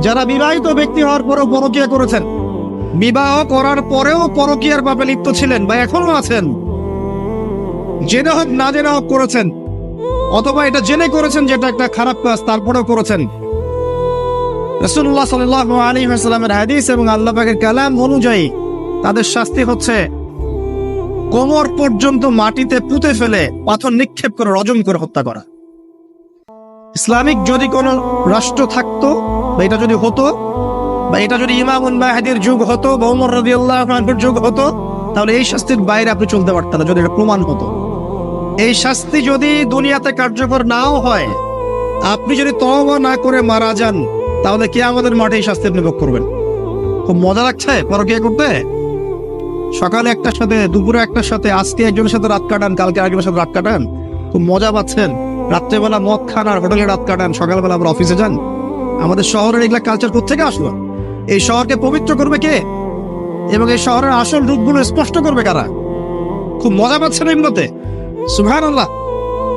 যারা বিবাহিত ব্যক্তি হওয়ার পরেও পরকীয়া করেছেন, বিবাহ করার পরেও পরকীয়ার পাপে লিপ্ত ছিলেন বা এখনো আছেন, জেনে হোক না জেনে হোক করেছেন, অথবা এটা জেনে করেছেন যেটা একটা খারাপ কাজ তারপরেও করেছেন, রাসূলুল্লাহ সাল্লাল্লাহু আলাইহি ওয়াসাল্লামের হাদিস এবং আল্লাহ পাকের কালাম অনুযায়ী তাদের শাস্তি হচ্ছে কোমর পর্যন্ত মাটিতে পুঁতে ফেলে পাথর নিক্ষেপ করে রজম করে হত্যা করা। ইসলামিক যদি কোন রাষ্ট্র থাকতো বা এটা যদি হতো, বা এটা যদি ইমামুল মাহদির যুগ হতো বা ওমর রাদিয়াল্লাহু আনহুর যুগ হতো, তাহলে এই শাস্তির বাইরে আপনি চলতে পারতেন না যদি এটা প্রমাণ হতো। এই শাস্তি যদি দুনিয়াতে কার্যকর নাও হয়, আপনি যদি তওবা না করে মারা যান, তাহলে কিয়ামতের মাঠে এই শাস্তি আপনি ভোগ করবেন। খুব মজা লাগছে পরকীয়া করতে। সকালে একটার সাথে, দুপুরে একটার সাথে, আজকে একজনের সাথে রাত কাটান, কালকে আরেকজনের সাথে রাত কাটান, খুব মজা পাচ্ছেন। রাত্রেবেলা মদ খান আর হোটেলে রাত কাটান, সকালবেলা আবার অফিসে যান। আমাদের শহরের এগুলা কালচার কোত্থেকে আসলো? এই শহরকে পবিত্র করবে কে এবং এই শহরের আসল রূপগুলো স্পষ্ট করবে কারা? খুব মজা পাচ্ছেন এগুলোতে। সুবহানাল্লাহ।